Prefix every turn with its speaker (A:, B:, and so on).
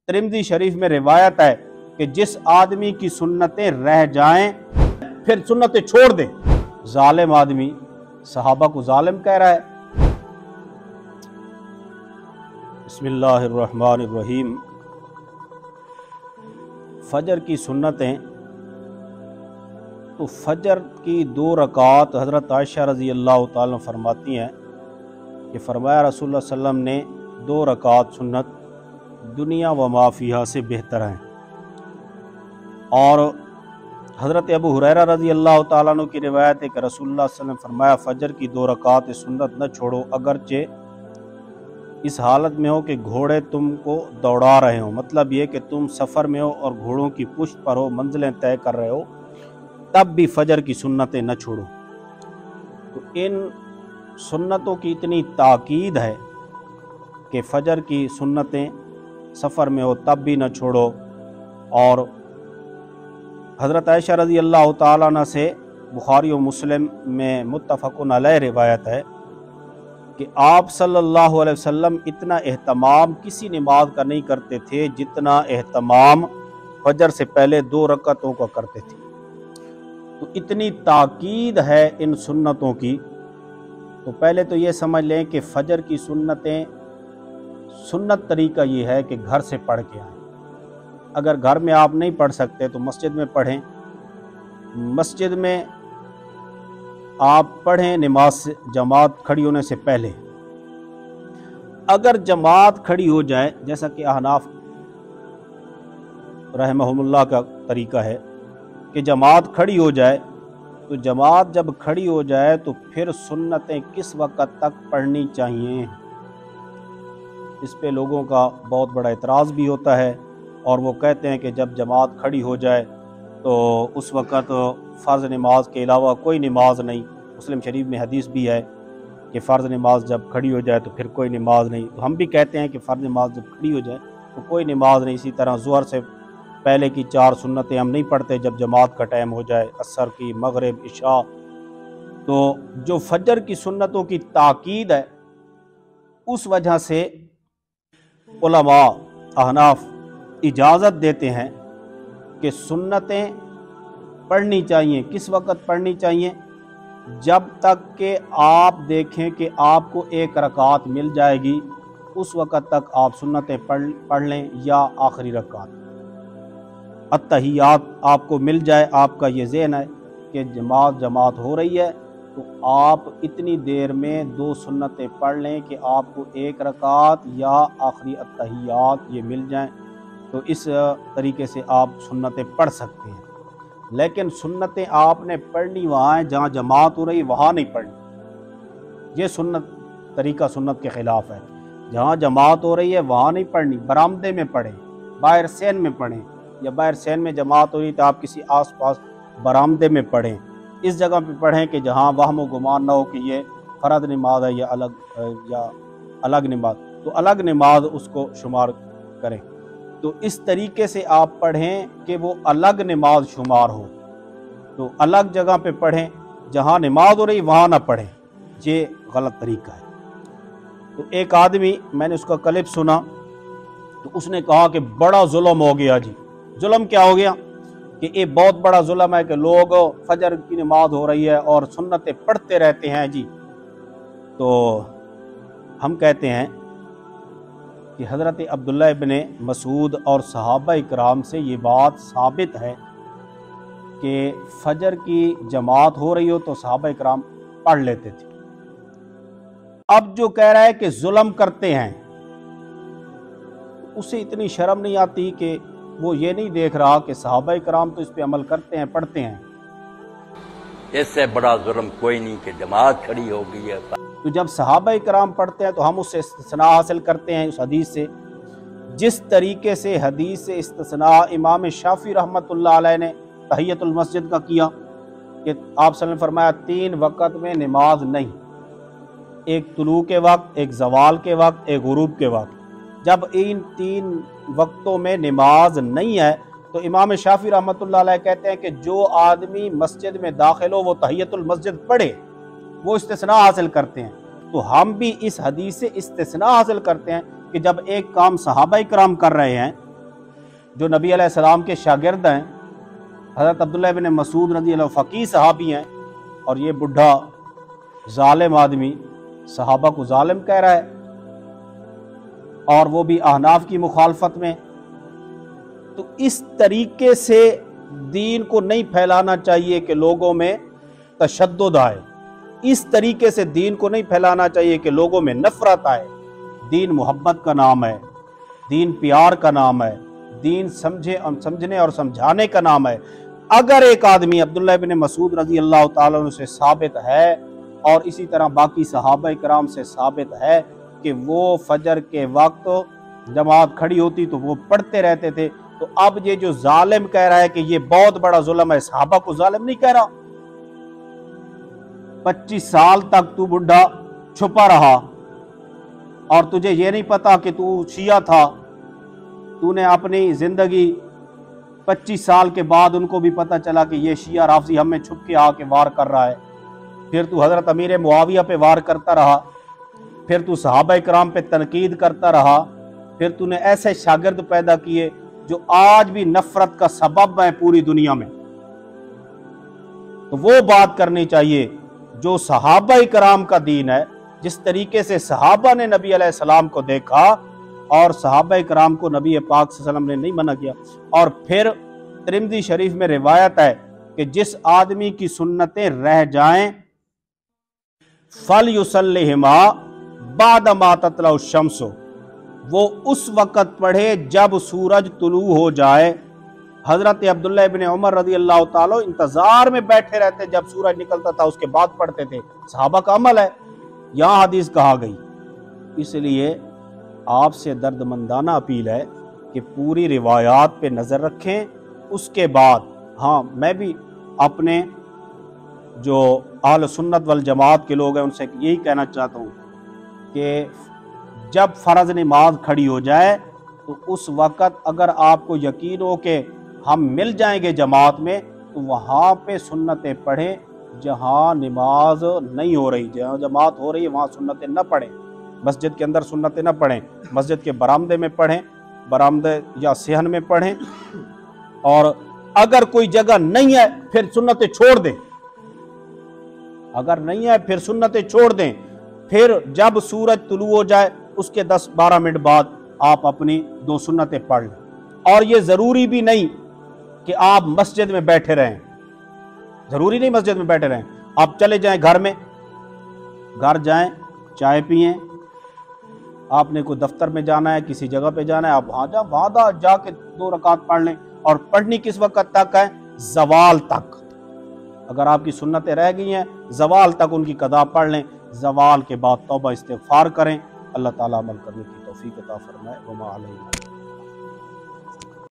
A: Tirmidhi शरीफ में रिवायत है कि जिस आदमी की सुन्नतें रह जाएं फिर सुन्नतें छोड़ दे, जालिम आदमी सहाबा को जालिम कह रहा है। बिस्मिल्लाहिर्रहमानिर्रहीम। फजर की सुन्नतें, तो फजर की 2 रकात हज़रत आयशा रज़ी अल्लाह ताला फरमाती हैं कि फरमाया रसूलुल्लाह सल्लल्लाहु अलैहि वसल्लम ने 2 रकात सुन्नत दुनिया व माफिया से बेहतर हैं। और हज़रत अबू हुरैरा रज़ी अल्लाह ताला अन्हु की रिवायत है कि रसूलुल्लाह सल्लल्लाहु अलैहि वसल्लम फरमाया फजर की 2 रकात सुन्नत न छोड़ो, अगरचे इस हालत में हो कि घोड़े तुमको दौड़ा रहे हो, मतलब ये कि तुम सफ़र में हो और घोड़ों की पुश्त पर हो, मंजिलें तय कर रहे हो, तब भी फजर की सुन्नतें न छोड़ो। तो इन सुन्नतों की इतनी ताकीद है कि फजर की सुन्नतें सफ़र में हो तब भी न छोड़ो। और हज़रत आयशा रज़ी अल्लाह ताला अन्हा से बुखारी और मुस्लिम में मुत्तफ़क़ुन अलैह रिवायत है कि आप सल्लल्लाहु अलैहि वसल्लम इतना एहतमाम किसी नमाज का नहीं करते थे जितना एहतमाम फजर से पहले 2 रकातों का करते थे। तो इतनी ताकीद है इन सुन्नतों की। तो पहले तो ये समझ लें कि फजर की सुन्नतें, सुन्नत तरीका ये है कि घर से पढ़ के आएँ। अगर घर में आप नहीं पढ़ सकते तो मस्जिद में पढ़ें, मस्जिद में आप पढ़ें नमाज से जमात खड़ी होने से पहले। अगर जमात खड़ी हो जाए, जैसा कि अहनाफ रहमहुमुल्लाह का तरीका है कि जमात खड़ी हो जाए, तो जमात जब खड़ी हो जाए तो फिर सुन्नतें किस वक़्त तक पढ़नी चाहिए, इस पे लोगों का बहुत बड़ा एतराज़ भी होता है। और वो कहते हैं कि जब जमात खड़ी हो जाए तो उस वक़्त फ़र्ज़ नमाज के अलावा कोई नमाज नहीं। मुस्लिम शरीफ में हदीस भी है कि फ़र्ज़ नमाज जब खड़ी हो जाए तो फिर कोई नमाज नहीं। तो हम भी कहते हैं कि फ़र्ज़ नमाज जब खड़ी हो जाए तो कोई नमाज नहीं। इसी तरह ज़ुहर से पहले की 4 सुन्नतें हम नहीं पढ़ते जब जमात का टाइम हो जाए, असर की, मगरिब, इशा। तो जो फजर की सुन्नतों की ताकीद है, उस वजह से उलमा अहनाफ इजाज़त देते हैं कि सुन्नतें पढ़नी चाहिए। किस वक़्त पढ़नी चाहिए? जब तक कि आप देखें कि आपको 1 रकात मिल जाएगी, उस वक़्त तक आप सुन्नतें पढ़ लें, या आखिरी रकात अत्तहियात आपको मिल जाए। आपका ये ज़हन है कि जमात हो रही है, तो आप इतनी देर में 2 सुन्नतें पढ़ लें कि आपको 1 रकात या आखिरी अत्तहियात ये मिल जाएं। तो इस तरीके से आप सुन्नतें पढ़ सकते हैं। लेकिन सुन्नतें आपने पढ़नी वहाँ है जहाँ जमात हो रही, वहाँ नहीं पढ़नी। ये सुन्नत तरीका सुन्नत के ख़िलाफ़ है। जहाँ जमात हो रही है वहाँ नहीं पढ़नी, बरामदे में पढ़ें, बाहर सैन में पढ़ें, या बाहर सैन में जमात हो रही तो आप किसी आस पास बरामदे में पढ़ें। इस जगह पे पढ़ें कि जहाँ वहम व गुमान ना हो कि ये फ़र्द नमाज है या अलग नमाज, तो अलग नमाज उसको शुमार करें। तो इस तरीके से आप पढ़ें कि वो अलग नमाज शुमार हो। तो अलग जगह पे पढ़ें, जहाँ नमाज हो रही वहाँ ना पढ़ें, ये गलत तरीका है। तो एक आदमी, मैंने उसका क्लिप सुना, तो उसने कहा कि बड़ा जुल्म हो गया जी। जुल्म क्या हो गया? कि ये बहुत बड़ा जुल्म है कि लोग फजर की नमाज हो रही है और सुन्नतें पढ़ते रहते हैं जी। तो हम कहते हैं कि हज़रत अब्दुल्लाह इब्न मसूद और सहाबा इकराम से ये बात साबित है कि फजर की जमात हो रही हो तो सहाबा इकराम पढ़ लेते थे। अब जो कह रहा है कि जुल्म करते हैं, उसे इतनी शर्म नहीं आती कि वो ये नहीं देख रहा कि सहाबा इकराम तो इस पे अमल करते हैं, पढ़ते हैं।
B: इससे बड़ा जुल्म कोई नहीं कि जमात खड़ी हो गई है।
A: तो जब सहाबा इकराम पढ़ते हैं तो हम उससे इस्तिस्ना हासिल करते हैं उस हदीस से। जिस तरीके से हदीस से इस्तिस्ना इमाम शाफी रहमतुल्लाह अलैह ने तहियतुल मस्जिद का किया कि आप सल्लल्लाहु अलैहि वसल्लम फरमाया 3 वक़्त में नमाज नहीं, एक तुलू के वक्त, एक जवाल के वक्त, एक गुरूब के वक्त। जब इन 3 वक्तों में नमाज नहीं है तो इमाम शाफी रहमतुल्लाह अलैह कहते हैं कि जो आदमी मस्जिद में दाखिल हो वो तहियतुल मस्जिद पढ़े, वो इस्तिस्ना हासिल करते हैं। तो हम भी इस हदीस से इस्तिस्ना हासिल करते हैं कि जब एक काम सहाबा इकराम कर रहे हैं जो नबी अलैहिस्सलाम के शागिर्द हैं, हज़रत अब्दुल्लाह इब्न मसूद रज़ी अल्लाह फ़क़ीह सहाबी हैं, और ये बुढ़ा ज़ालिम आदमी सहाबा को ज़ालिम कह रहा है, और वो भी अहनाफ की मुखालफत में। तो इस तरीके से दीन को नहीं फैलाना चाहिए कि लोगों में तशद्दुद आए, इस तरीके से दीन को नहीं फैलाना चाहिए कि लोगों में नफरत आए। दीन मोहब्बत का नाम है, दीन प्यार का नाम है, दीन समझने और समझाने का नाम है। अगर एक आदमी अब्दुल्लाह इब्न मसूद रज़ी अल्लाह ताला अन्हु से साबित है और इसी तरह बाकी सहाबा इकराम से साबित है कि वो फजर के वक्त जमात खड़ी होती तो वो पढ़ते रहते थे, तो अब ये जो जालिम कह रहा है कि ये बहुत बड़ा जुल्म है, सहाबा को जालिम नहीं कह रहा। 25 साल तक तू बुढ़ा छुपा रहा और तुझे ये नहीं पता कि तू शिया था। तूने अपनी जिंदगी 25 साल के बाद उनको भी पता चला कि ये शिया राफजी हमें छुप के आके वार कर रहा है। फिर तू हजरत अमीर मुआविया पे वार करता रहा, फिर तू सहाबा इकराम पे तनकीद करता रहा, फिर तूने ऐसे शागिर्द पैदा किए जो आज भी नफरत का सबब है पूरी दुनिया में। तो वो बात करनी चाहिए जो सहाबा इकराम का दीन है, जिस तरीके से सहाबा ने नबी अलैहिस्सलाम को देखा और सहाबा इकराम को नबी पाक सल्लल्लाहु अलैहि वसल्लम ने नहीं मना किया। और फिर तिरमिज़ी शरीफ में रिवायत है कि जिस आदमी की सुन्नतें रह जाएं फल युसल्लिहिमा बाद मा ततलउ शम्सु, वो उस वक़्त पढ़े जब सूरज तुलू हो जाए। हजरत अब्दुल्लाह इब्न उमर रज़ी अल्लाह ताला इंतजार में बैठे रहते, जब सूरज निकलता था उसके बाद पढ़ते थे। सहाबा का अमल है, यहाँ हदीस कहा गई। इसलिए आपसे दर्दमंदाना अपील है कि पूरी रिवायात पे नज़र रखें। उसके बाद हाँ, मैं भी अपने जो अहले सुन्नत वल जमात के लोग हैं उनसे यही कहना चाहता हूँ कि जब फ़र्ज़ नमाज खड़ी हो जाए तो उस वक़्त अगर आपको यकीन हो कि हम मिल जाएंगे जमात में, तो वहाँ पे सुन्नतें पढ़ें। जहाँ नमाज नहीं हो रही, जहाँ जमात हो रही है वहाँ सुन्नतें न पढ़ें। मस्जिद के अंदर सुन्नतें न पढ़ें, मस्जिद के बरामदे में पढ़ें, बरामदे या सेहन में पढ़ें। और अगर कोई जगह नहीं है फिर सुन्नतें छोड़ दें, अगर नहीं है फिर सुन्नतें छोड़ दें। फिर जब सूरज तुलू हो जाए उसके 10-12 मिनट बाद आप अपनी 2 सुन्नतें पढ़ लें। और ये ज़रूरी भी नहीं कि आप मस्जिद में बैठे रहें, ज़रूरी नहीं मस्जिद में बैठे रहें। आप चले जाएं घर में, घर जाएं, चाय पिएं। आपने कोई दफ्तर में जाना है, किसी जगह पे जाना है, आप वहाँ जाके 2 रकात पढ़ लें। और पढ़नी किस वक़्त तक है? ज़वाल तक। अगर आपकी सुन्नतें रह गई हैं ज़वाल तक उनकी कदा पढ़ लें। ज़वाल के बाद तौबा इस्तिग़फ़ार करें। अल्लाह ताला अमल करने की तौफ़ीक़ अता फ़रमाए। वमा अलैना।